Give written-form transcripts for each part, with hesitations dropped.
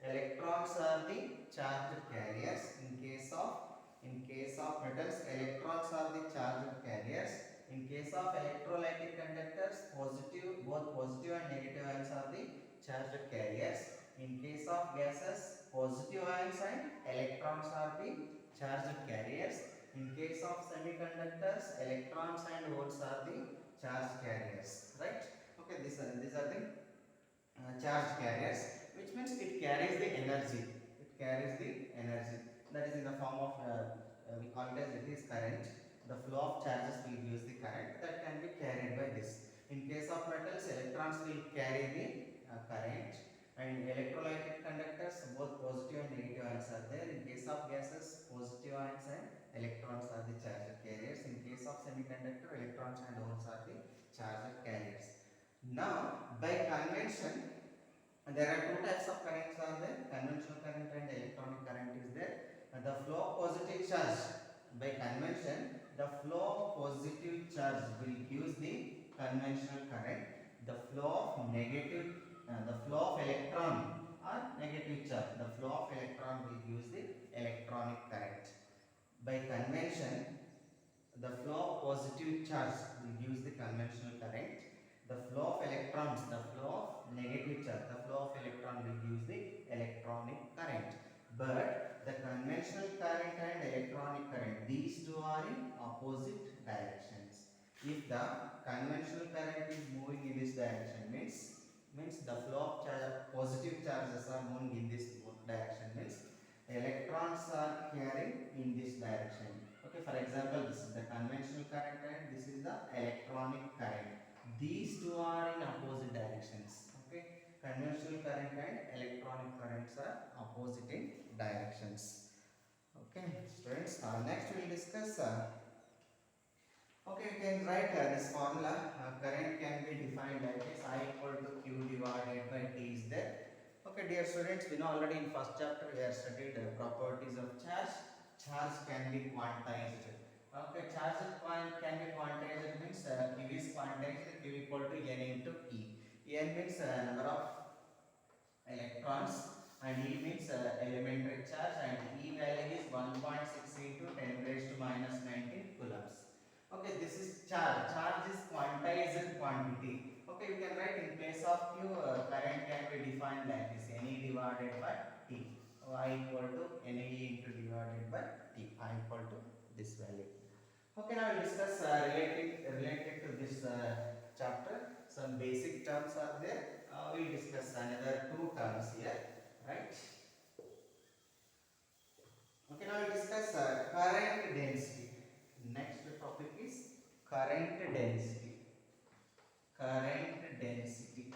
electrons are the charged carriers. In case of metals, electrons are the charged carriers. In case of electrolytic conductors, both positive and negative ions are the charged carriers. In case of gases, positive ions and electrons are the charged carriers. In case of semiconductors, electrons and holes are the charged carriers, right? Okay, these are the charge carriers, which means it carries the energy. It carries the energy, that is in the form of we call it as it is current. The flow of charges will use the current that can be carried by this. In case of metals, electrons will carry the current. And electrolytic conductors, both positive and negative ions are there. In case of gases, positive ions and electrons are the charge carriers. In case of semiconductor, electrons and holes are the charge carriers. Now, by convention, there are two types of currents are there. Conventional current and electronic current is there. The flow of positive charge, by convention, the flow of positive charge will use the conventional current. The flow of the flow of electron or negative charge, the flow of electron will use the electronic current. By convention, the flow of positive charge will use the conventional current. The flow of electrons, the flow of negative charge, the flow of electron will use the electronic current. But the conventional current and electronic current, these two are in opposite directions. If the conventional current is moving in this direction, means the flow of positive charges are moving in this direction, means electrons are carrying in this direction. Okay, for example, this is the conventional current and this is the electronic current. These two are in opposite directions. Okay, conventional current and electronic currents are opposite in directions. Okay, students, next we will discuss okay, you can write this formula. Current can be defined like this: I equal to Q divided by T is there. Okay, dear students, we know already in first chapter we have studied properties of charge. Charge can be quantized. Okay, charge can be quantized means Q is quantized. Q equal to N into E. N means number of electrons and E means elementary charge, and E value is 1.6 into 10 raised to minus 19 coulombs. Okay, this is charge. Charge is quantized quantity. Okay, you can write in place of Q, current can be defined like this: Ne divided by T. I equal to Ne into divided by T. I equal to this value. Okay, now we'll discuss related to this chapter. Some basic terms are there. We'll discuss another two terms here, right? Okay, now we'll discuss current density. Next topic is current density. Current density.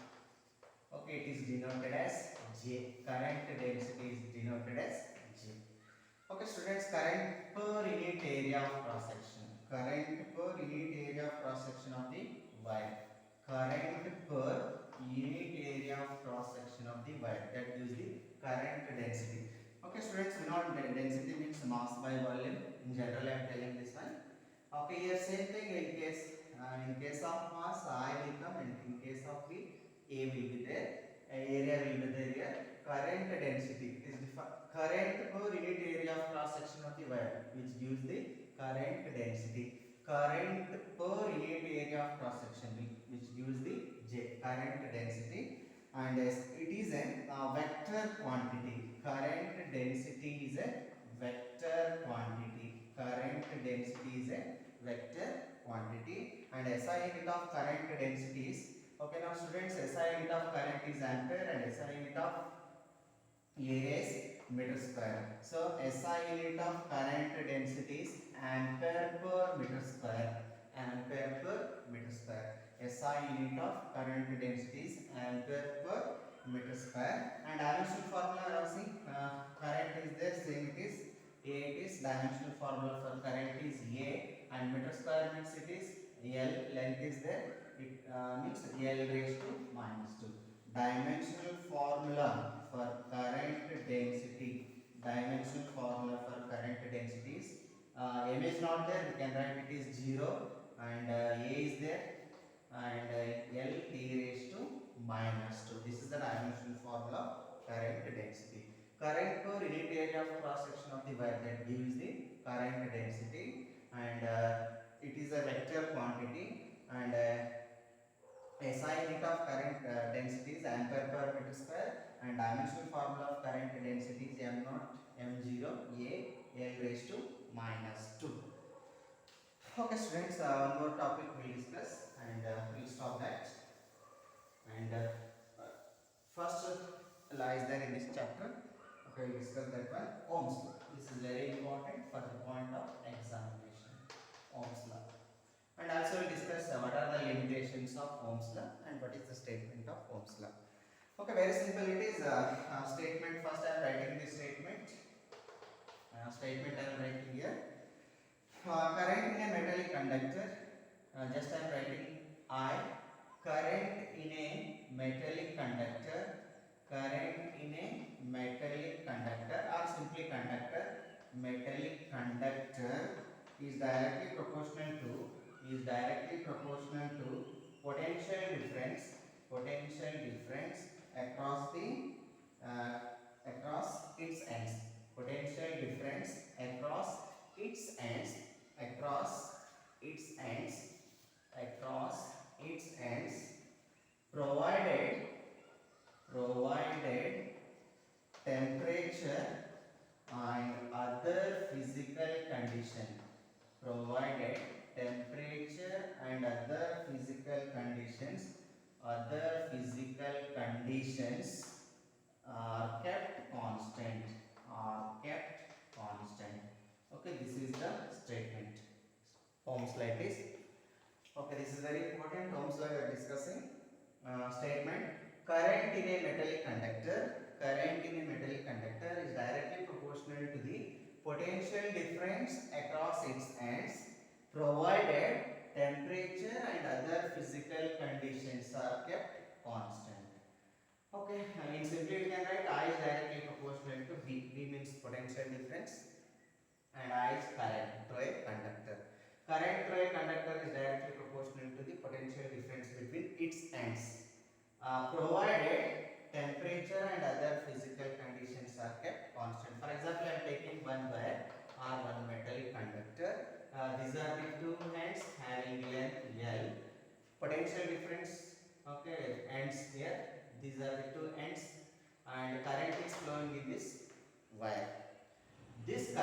Okay, it is denoted as J. Current density is denoted as J. Okay, students, current per unit area of cross section. Current per unit area of cross section of the wire. Current per unit area of cross section of the wire. That gives the current density. Okay, students, we know density means mass by volume. In general, I am telling this one. Okay, here same thing. In case of mass, I will come, and in case of the A will be there. Area will be there here. Current density is current per unit area of cross section of the wire, which gives the current density. Current per unit area of cross section, which gives the J, current density. And it is a vector quantity. Current density is a vector quantity. Current density is a vector quantity. And SI unit of current density is, okay, now students, SI unit of current is ampere and SI unit of area is meter square. So SI unit of current density is ampere per meter square. Ampere per meter square. SI unit of current density is ampere per meter square. And dimensional formula, see, current is there, same it is A. It is dimensional formula for current is A, and meter square means it is L. Length is there. It means L raised to minus 2. Dimensional formula for current density. Dimensional formula for current density is M is not there. We can write it is 0, and A is there, and L T raised to minus 2. This is the dimensional formula of current density. Current per unit area of cross section of the wire, that gives the current density, and it is a vector quantity, and SI unit of current density is ampere per meter square, and dimensional formula of current density is M naught M0 A L raised to minus 2. Okay students, one more topic we'll discuss, and we'll stop that. And first lies there in this chapter. Okay, we'll discuss that one. Ohm's law. This is very important for the point of examination. Ohm's law. And also we'll discuss what are the limitations of Ohm's law and what is the statement of Ohm's law. Okay, very simple it is. Statement, first I am writing this statement. Statement I am writing here. Current in a metallic conductor, just I am writing I. Current in a metallic conductor, current in a metallic conductor, or simply conductor, metallic conductor is directly proportional to potential difference across the across its ends, potential difference across its ends, provided temperature and other physical condition, provided temperature and other physical conditions are kept constant, okay, this is the statement. Ohm's law it is. Okay, this is very important. Ohm's law we are discussing. Statement: current in a metallic conductor is directly proportional to the potential difference across its ends, provided temperature and other physical conditions are kept constant. Okay, in simply we can write I is directly proportional to V. V means potential difference, and I is current to a conductor. Current to a conductor is directly proportional to the potential difference between its ends, provided temperature and other physical conditions are kept constant. For example, I am taking one wire or one metallic conductor. These are the two ends having length L. Potential difference, okay, ends here. These are the two ends, and current is flowing in this wire. This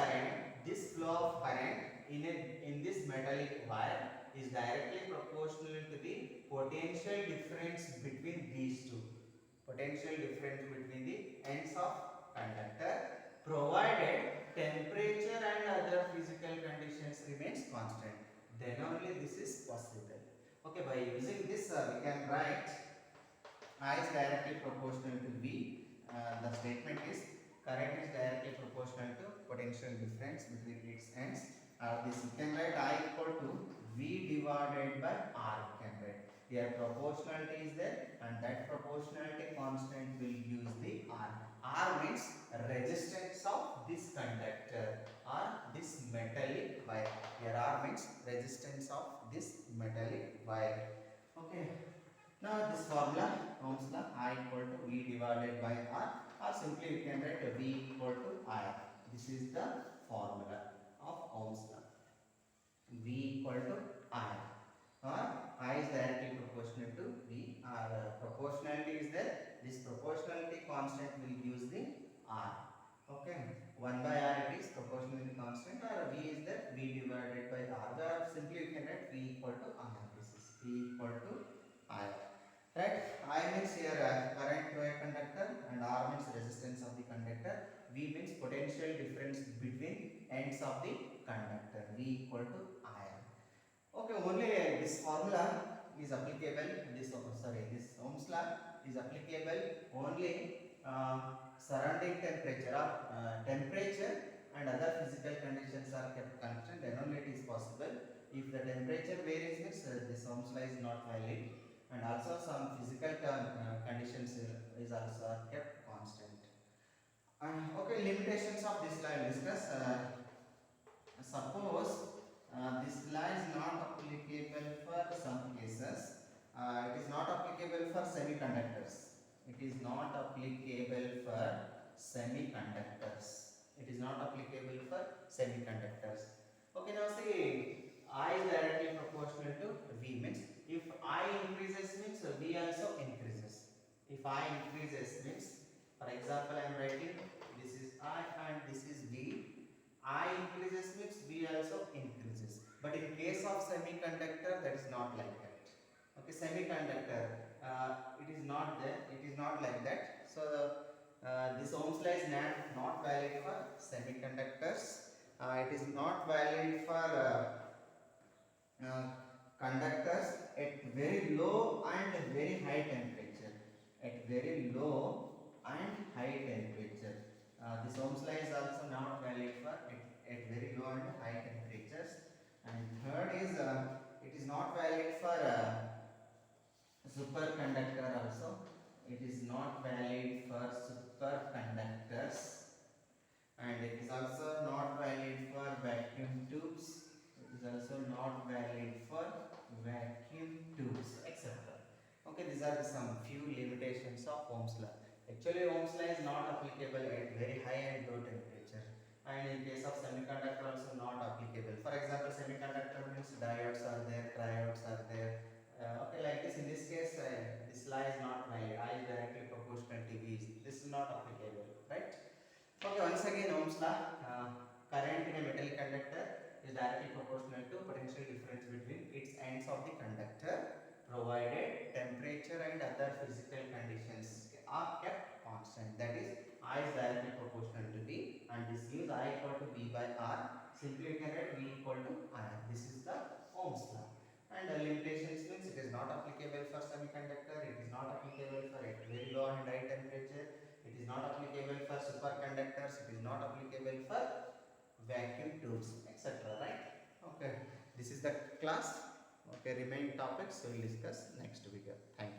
flow of current in this metallic wire is directly proportional to the potential difference between these two. Potential difference between the ends of conductor, provided temperature and other physical conditions remains constant. Then only this is possible. Okay, by using this we can write I is directly proportional to V. The statement is current is directly proportional to potential difference between its ends. This you can write I equal to V divided by R. You can write here proportionality is there, and that proportionality constant will use the R. R means resistance of this conductor or this metallic wire. Here R means resistance of this metallic wire. Okay. Now this formula, Ohm's law, I equal to V divided by R, or simply you can write V equal to I. This is the formula of Ohm's law. V equal to I, or I is directly proportional to V, or proportionality is there. This proportionality constant will use the R. Okay, 1 by R it is proportionality constant, or V is there, V divided by R. Or simply you can write V equal to I. This is V equal to I. Right? I means here current to a conductor, and R means resistance of the conductor. V means potential difference between ends of the conductor. V equal to I. Okay, only this formula is applicable. This Ohm's law is applicable only surrounding temperature or temperature and other physical conditions are kept constant. Then only it is possible. If the temperature varies, means this Ohm's law is not valid. And also some physical conditions is also kept constant. Okay, limitations of this law will discuss. Suppose this law is not applicable for some cases. It is not applicable for semiconductors. It is not applicable for semiconductors. It is not applicable for semiconductors. Okay, now see, I is directly proportional to V, means if I increases means V also increases. If I increases means, for example, I am writing this is I and this is V. I increases means V also increases. But in case of semiconductor, that is not like that. Okay, semiconductor, it is not there. It is not like that. So this Ohm's law is not valid for semiconductors. It is not valid for conductors at very low and very high temperature. At very low and high temperature. This Ohm's law is also not valid for at very low and high temperatures. And third is it is not valid for superconductor also. It is not valid for superconductors, and it is also not valid for vacuum tubes. It is also not valid for vacuum tubes, etc. Okay, these are some few limitations of Ohm's law. Actually, Ohm's law is not applicable at very high and low temperature, and in case of semiconductor also not applicable. For example, semiconductor means diodes are there, triodes are there. Okay, like this, in this case, this law is not valid. I is directly proportional to V. This is not applicable, right? Okay, once again, Ohm's law. Current in a metal conductor is directly proportional to potential difference between its ends of the conductor, provided temperature and other physical conditions are kept constant. That is, I is directly proportional to V, and this gives I equal to V by R. Simply you can write V equal to I. This is the Ohm's law. And the limitations means it is not applicable for semiconductor, it is not applicable for a very low and high temperature, it is not applicable for superconductors, it is not applicable for vacuum tubes, etc. Right? Okay, this is the class. Okay, remaining topics we will discuss next week. Thank you.